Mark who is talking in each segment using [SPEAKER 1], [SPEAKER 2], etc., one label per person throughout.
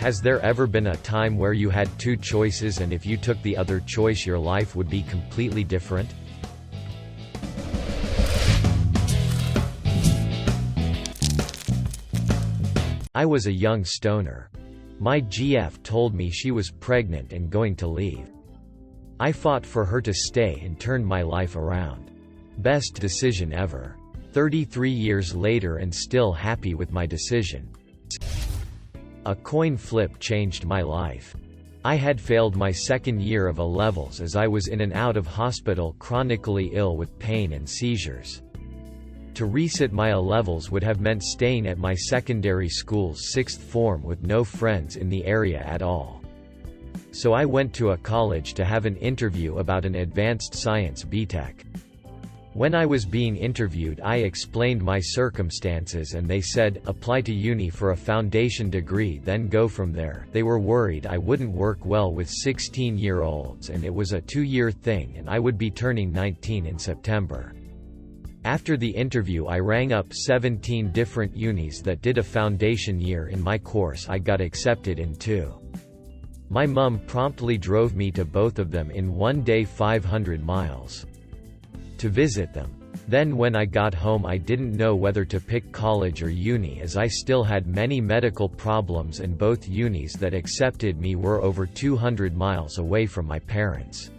[SPEAKER 1] Has there ever been a time where you had two choices and if you took the other choice your life would be completely different? I was a young stoner. My GF told me she was pregnant and going to leave. I fought for her to stay and turned my life around. Best decision ever. 33 years later and still happy with my decision. A coin flip changed my life. I had failed my second year of A-levels as I was in and out of hospital chronically ill with pain and seizures. To resit my A-levels would have meant staying at my secondary school's sixth form with no friends in the area at all. So I went to a college to have an interview about an advanced science BTech. When I was being interviewed I explained my circumstances and they said, apply to uni for a foundation degree then go from there. They were worried I wouldn't work well with 16-year-olds and it was a 2-year thing and I would be turning 19 in September. After the interview I rang up 17 different unis that did a foundation year in my course. I got accepted in 2. My mum promptly drove me to both of them in one day 500 miles. To visit them. Then when I got home I didn't know whether to pick college or uni as I still had many medical problems and both unis that accepted me were over 200 miles away from my parents.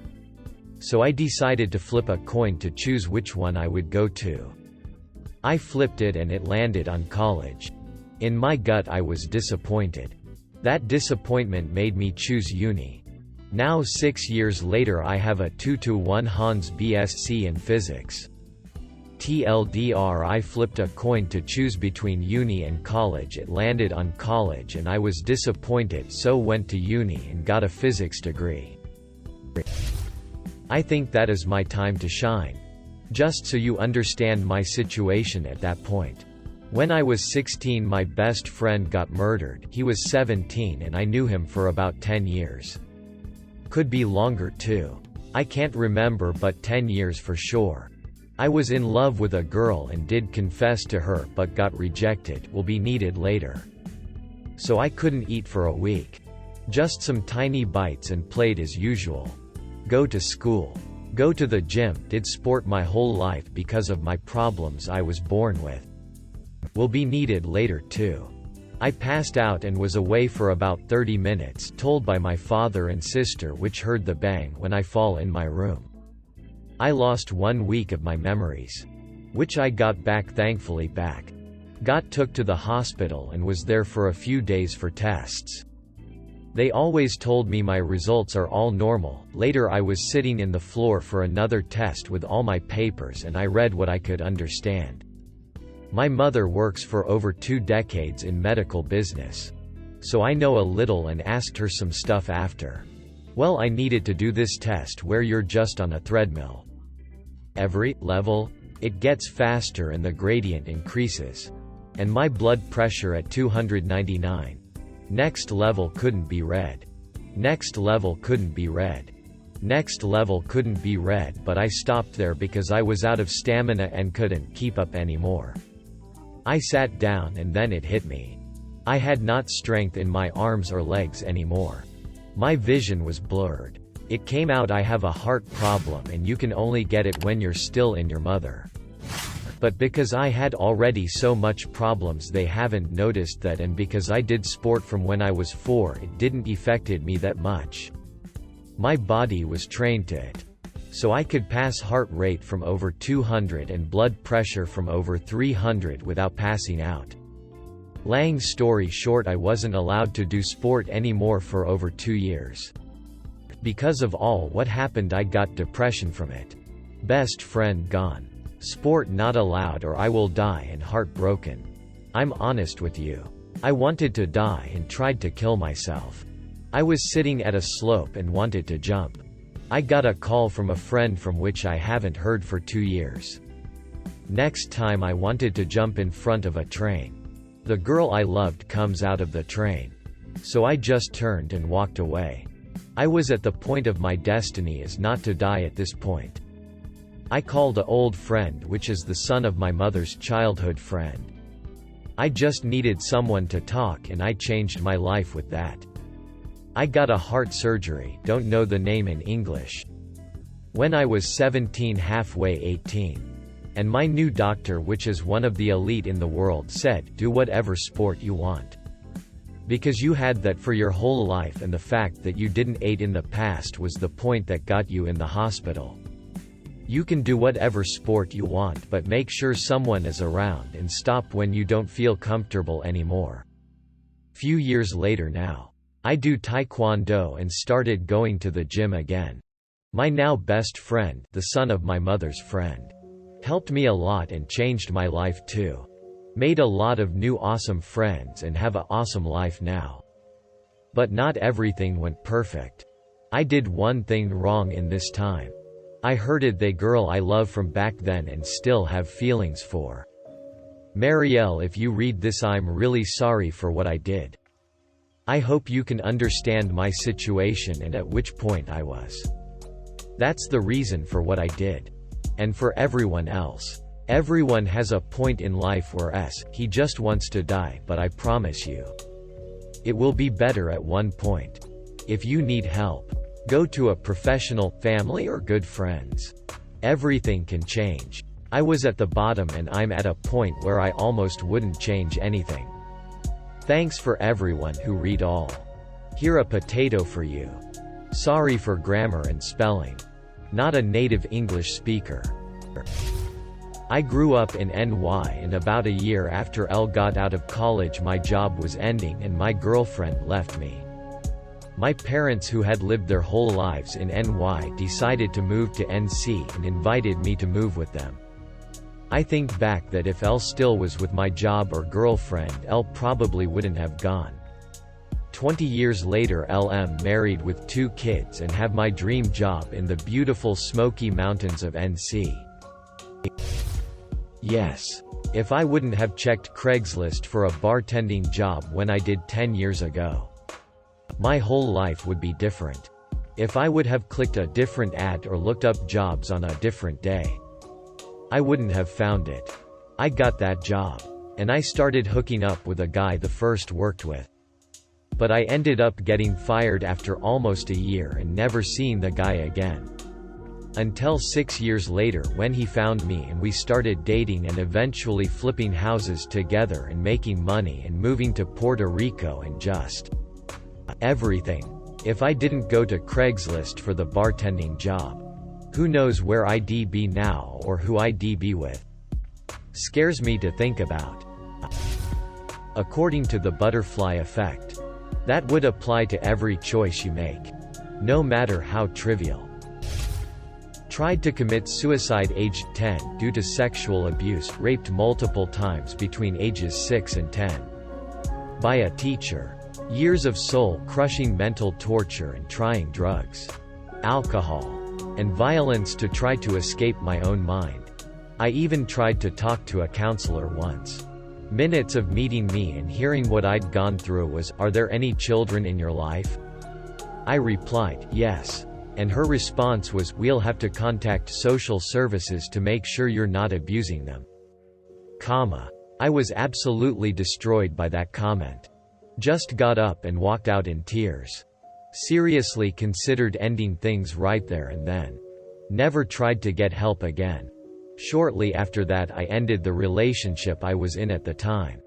[SPEAKER 1] So I decided to flip a coin to choose which one I would go to. I flipped it and it landed on college. In my gut I was disappointed. That disappointment made me choose uni. Now 6 years later I have a 2-1 Hans BSc in physics. TLDR I flipped a coin to choose between uni and college. It landed on college and I was disappointed so went to uni and got a physics degree. I think that is my time to shine. Just so you understand my situation at that point. When I was 16 my best friend got murdered. He was 17 and I knew him for about 10 years. Could be longer too. I can't remember but 10 years for sure. I was in love with a girl and did confess to her but got rejected. Will be needed later. So I couldn't eat for a week. Just some tiny bites and played as usual. Go to school. Go to the gym. Did sport my whole life because of my problems I was born with. Will be needed later too. I passed out and was away for about 30 minutes, told by my father and sister which heard the bang when I fall in my room. I lost 1 week of my memories. Which I got back thankfully back. Got took to the hospital and was there for a few days for tests. They always told me my results are all normal. Later I was sitting in the floor for another test with all my papers and I read what I could understand. My mother works for over 2 decades in medical business. So I know a little and asked her some stuff after. Well, I needed to do this test where you're just on a treadmill. Every level, it gets faster and the gradient increases. And my blood pressure at 299. Next level couldn't be read. Next level couldn't be read. Next level couldn't be read, but I stopped there because I was out of stamina and couldn't keep up anymore. I sat down and then it hit me. I had not strength in my arms or legs anymore. My vision was blurred. It came out I have a heart problem and you can only get it when you're still in your mother. But because I had already so much problems they haven't noticed that, and because I did sport from when I was 4 it didn't affected me that much. My body was trained to it. So I could pass heart rate from over 200 and blood pressure from over 300 without passing out. Long story short, I wasn't allowed to do sport anymore for over 2 years. Because of all what happened I got depression from it. Best friend gone. Sport not allowed or I will die and heartbroken. I'm honest with you. I wanted to die and tried to kill myself. I was sitting at a slope and wanted to jump. I got a call from a friend from which I haven't heard for 2 years. Next time I wanted to jump in front of a train. The girl I loved comes out of the train. So I just turned and walked away. I was at the point of my destiny is not to die at this point. I called an old friend which is the son of my mother's childhood friend. I just needed someone to talk and I changed my life with that. I got a heart surgery, don't know the name in English, when I was 17, halfway 18. And my new doctor, which is one of the elite in the world, said, do whatever sport you want. Because you had that for your whole life and the fact that you didn't eat in the past was the point that got you in the hospital. You can do whatever sport you want, but make sure someone is around and stop when you don't feel comfortable anymore. Few years later now, I do taekwondo and started going to the gym again. My now best friend, the son of my mother's friend, helped me a lot and changed my life too. Made a lot of new awesome friends and have an awesome life now. But not everything went perfect. I did one thing wrong in this time. I hurted the girl I love from back then and still have feelings for. Marielle, if you read this, I'm really sorry for what I did. I hope you can understand my situation and at which point I was. That's the reason for what I did. And for everyone else. Everyone has a point in life where he just wants to die, but I promise you, it will be better at one point. If you need help, go to a professional, family or good friends. Everything can change. I was at the bottom and I'm at a point where I almost wouldn't change anything. Thanks for everyone who read all. Here a potato for you. Sorry for grammar and spelling. Not a native English speaker. I grew up in NY and about a year after Elle got out of college my job was ending and my girlfriend left me. My parents, who had lived their whole lives in NY, decided to move to NC and invited me to move with them. I think back that if Elle still was with my job or girlfriend, Elle probably wouldn't have gone. 20 years later, LM married with 2 kids and have my dream job in the beautiful Smoky Mountains of NC. Yes. If I wouldn't have checked Craigslist for a bartending job when I did 10 years ago, my whole life would be different. If I would have clicked a different ad or looked up jobs on a different day, I wouldn't have found it. I got that job. And I started hooking up with a guy the first worked with. But I ended up getting fired after almost a year and never seeing the guy again. Until 6 years later when he found me and we started dating and eventually flipping houses together and making money and moving to Puerto Rico and just everything. If I didn't go to Craigslist for the bartending job, who knows where I'd be now or who I'd be with. Scares me to think about. According to the butterfly effect, that would apply to every choice you make, no matter how trivial. Tried to commit suicide aged 10 due to sexual abuse, raped multiple times between ages 6 and 10 by a teacher. Years of soul-crushing mental torture and trying drugs, alcohol, and violence to try to escape my own mind. I even tried to talk to a counselor once. Minutes of meeting me and hearing what I'd gone through was, "Are there any children in your life?" I replied, "Yes." And her response was, "We'll have to contact social services to make sure you're not abusing them." I was absolutely destroyed by that comment. Just got up and walked out in tears. Seriously considered ending things right there and then. Never tried to get help again. Shortly after that I ended the relationship I was in at the time.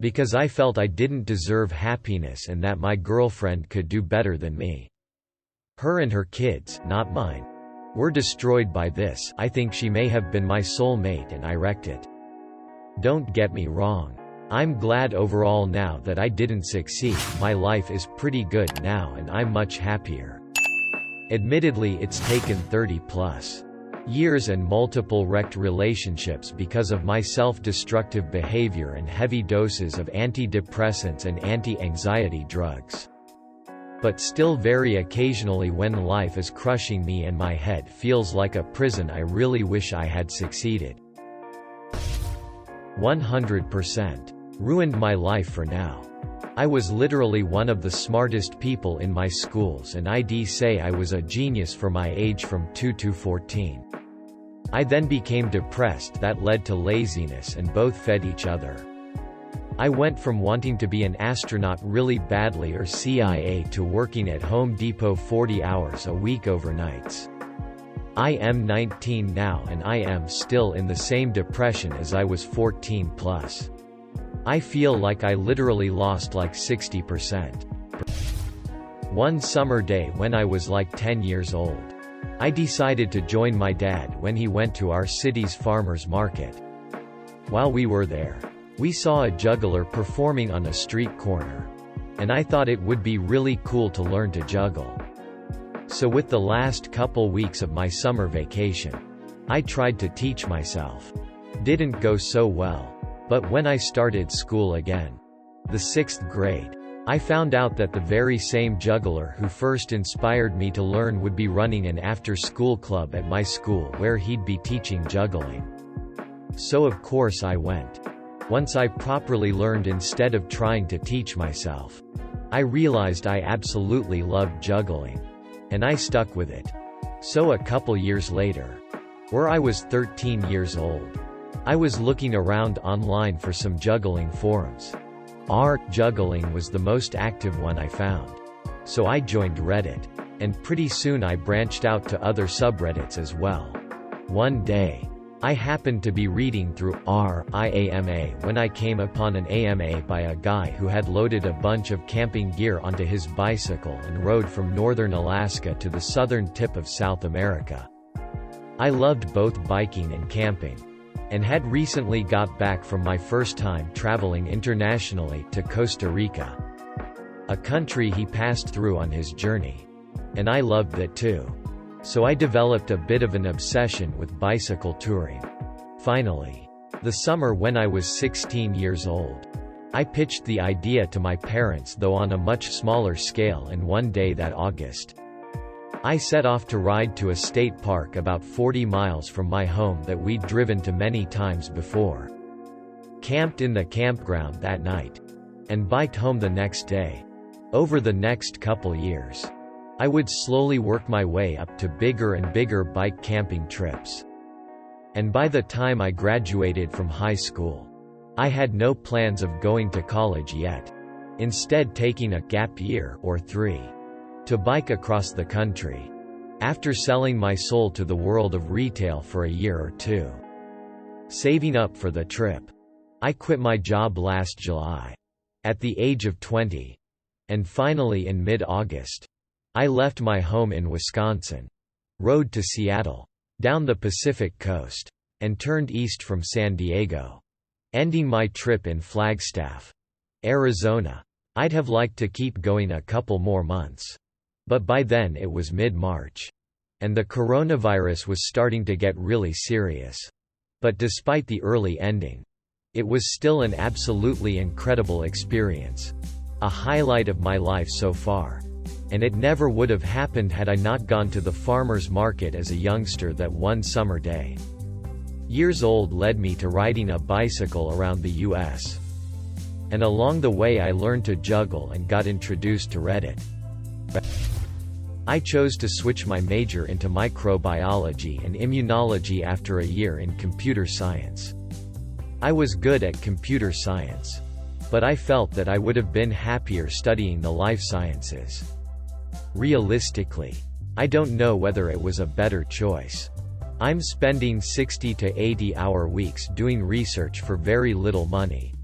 [SPEAKER 1] Because I felt I didn't deserve happiness and that my girlfriend could do better than me. Her and her kids, not mine, were destroyed by this. I think she may have been my soulmate and I wrecked it. Don't get me wrong. I'm glad overall now that I didn't succeed. My life is pretty good now and I'm much happier. Admittedly, it's taken 30+ years and multiple wrecked relationships because of my self-destructive behavior and heavy doses of antidepressants and anti-anxiety drugs. But still, very occasionally when life is crushing me and my head feels like a prison, I really wish I had succeeded. 100%. Ruined my life for now. I was literally one of the smartest people in my schools and I'd say I was a genius for my age from 2 to 14. I then became depressed, that led to laziness and both fed each other. I went from wanting to be an astronaut really badly or CIA to working at Home Depot 40 hours a week overnights. I am 19 now and I am still in the same depression as I was 14 plus. I feel like I literally lost like 60%. One summer day when I was like 10 years old, I decided to join my dad when he went to our city's farmer's market. While we were there, we saw a juggler performing on a street corner, and I thought it would be really cool to learn to juggle. So with the last couple weeks of my summer vacation, I tried to teach myself. Didn't go so well, but when I started school again, the 6th grade, I found out that the very same juggler who first inspired me to learn would be running an after-school club at my school where he'd be teaching juggling. So of course I went. Once I properly learned instead of trying to teach myself, I realized I absolutely loved juggling. And I stuck with it. So a couple years later, where I was 13 years old, I was looking around online for some juggling forums. Juggling was the most active one I found. So I joined Reddit, and pretty soon I branched out to other subreddits as well. One day, I happened to be reading through AMA when I came upon an AMA by a guy who had loaded a bunch of camping gear onto his bicycle and rode from northern Alaska to the southern tip of South America. I loved both biking and camping, and had recently got back from my first time traveling internationally to Costa Rica, a country he passed through on his journey. And I loved that too. So I developed a bit of an obsession with bicycle touring. Finally, the summer when I was 16 years old, I pitched the idea to my parents, though on a much smaller scale, and one day that August, I set off to ride to a state park about 40 miles from my home that we'd driven to many times before, camped in the campground that night, and biked home the next day. Over the next couple years, I would slowly work my way up to bigger and bigger bike camping trips. And by the time I graduated from high school, I had no plans of going to college yet, instead taking a gap year or 3 to bike across the country. After selling my soul to the world of retail for a year or 2, saving up for the trip, I quit my job last July, at the age of 20, and finally in mid-August, I left my home in Wisconsin, rode to Seattle, down the Pacific coast, and turned east from San Diego, ending my trip in Flagstaff, Arizona. I'd have liked to keep going a couple more months, but by then it was mid-March, and the coronavirus was starting to get really serious. But despite the early ending, it was still an absolutely incredible experience, a highlight of my life so far. And it never would have happened had I not gone to the farmer's market as a youngster that one summer day. Years old led me to riding a bicycle around the US. And along the way I learned to juggle and got introduced to Reddit. I chose to switch my major into microbiology and immunology after a year in computer science. I was good at computer science, but I felt that I would have been happier studying the life sciences. Realistically, I don't know whether it was a better choice. I'm spending 60 to 80-hour weeks doing research for very little money.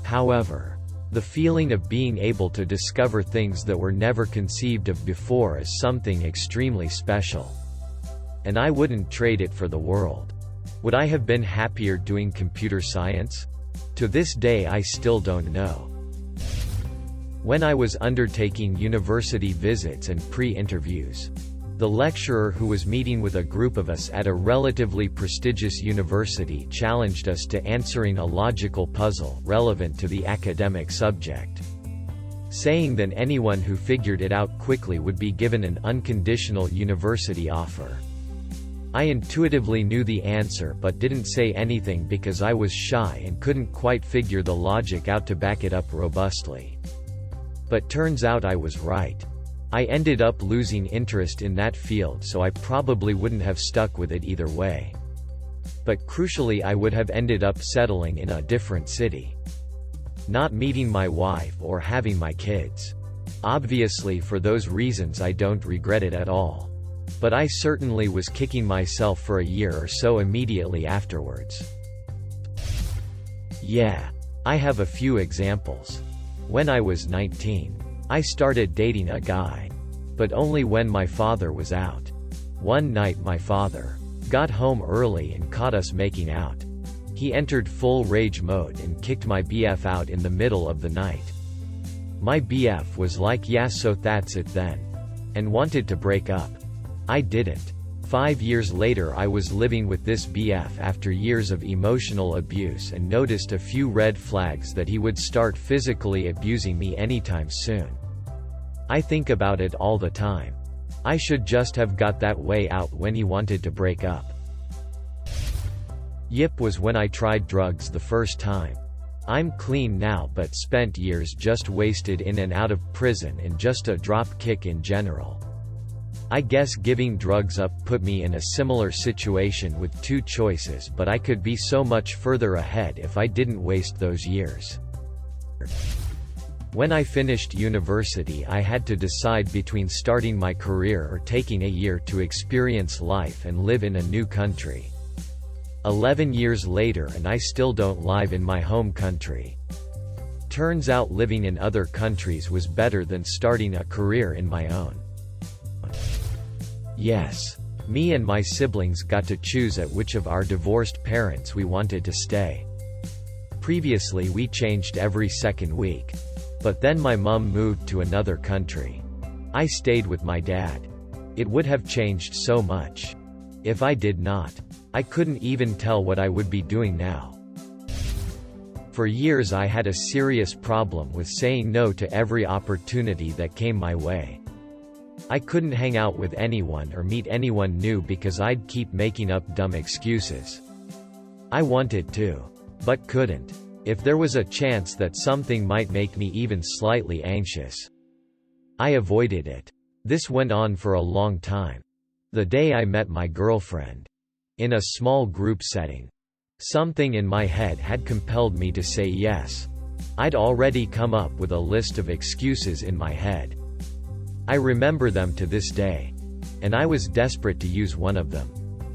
[SPEAKER 1] However, the feeling of being able to discover things that were never conceived of before is something extremely special. And I wouldn't trade it for the world. Would I have been happier doing computer science? To this day I still don't know. When I was undertaking university visits and pre-interviews, the lecturer who was meeting with a group of us at a relatively prestigious university challenged us to answering a logical puzzle relevant to the academic subject, saying that anyone who figured it out quickly would be given an unconditional university offer. I intuitively knew the answer but didn't say anything because I was shy and couldn't quite figure the logic out to back it up robustly. But turns out I was right. I ended up losing interest in that field, so I probably wouldn't have stuck with it either way. But crucially, I would have ended up settling in a different city. not meeting my wife or having my kids. Obviously for those reasons I don't regret it at all. But I certainly was kicking myself for a year or so immediately afterwards. Yeah. I have a few examples. When I was 19, I started dating a guy. But only when my father was out. One night my father got home early and caught us making out. He entered full rage mode and kicked my BF out in the middle of the night. My BF was like, yeah, so that's it then, and wanted to break up. I didn't. 5 years later I was living with this BF after years of emotional abuse and noticed a few red flags that he would start physically abusing me anytime soon. I think about it all the time. I should just have got that way out when he wanted to break up. Yip was when I tried drugs the first time. I'm clean now but spent years just wasted in and out of prison and just a drop kick in general. I guess giving drugs up put me in a similar situation with two choices, but I could be so much further ahead if I didn't waste those years. When I finished university I had to decide between starting my career or taking a year to experience life and live in a new country. 11 years later and I still don't live in my home country. Turns out living in other countries was better than starting a career in my own. Yes. Me and my siblings got to choose at which of our divorced parents we wanted to stay. Previously we changed every second week. But then my mom moved to another country. I stayed with my dad. It would have changed so much. If I did not, I couldn't even tell what I would be doing now. For years I had a serious problem with saying no to every opportunity that came my way. I couldn't hang out with anyone or meet anyone new because I'd keep making up dumb excuses. I wanted to, but couldn't. If there was a chance that something might make me even slightly anxious, I avoided it. This went on for a long time. The day I met my girlfriend. In a small group setting. Something in my head had compelled me to say yes. I'd already come up with a list of excuses in my head. I remember them to this day. And I was desperate to use one of them.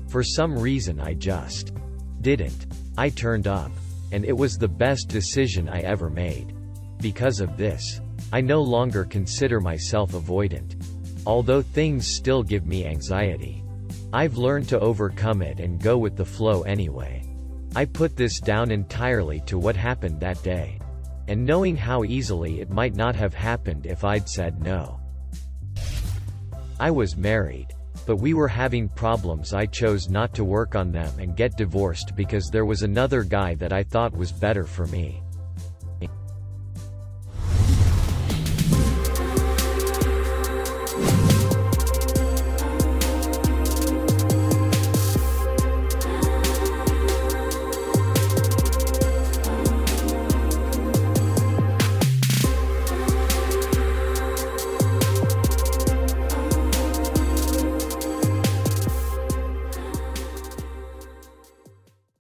[SPEAKER 1] For some reason I just didn't. I turned up. And it was the best decision I ever made. Because of this, I no longer consider myself avoidant. Although things still give me anxiety. I've learned to overcome it and go with the flow anyway. I put this down entirely to what happened that day. And knowing how easily it might not have happened if I'd said no. I was married. But we were having problems. I chose not to work on them and get divorced because there was another guy that I thought was better for me.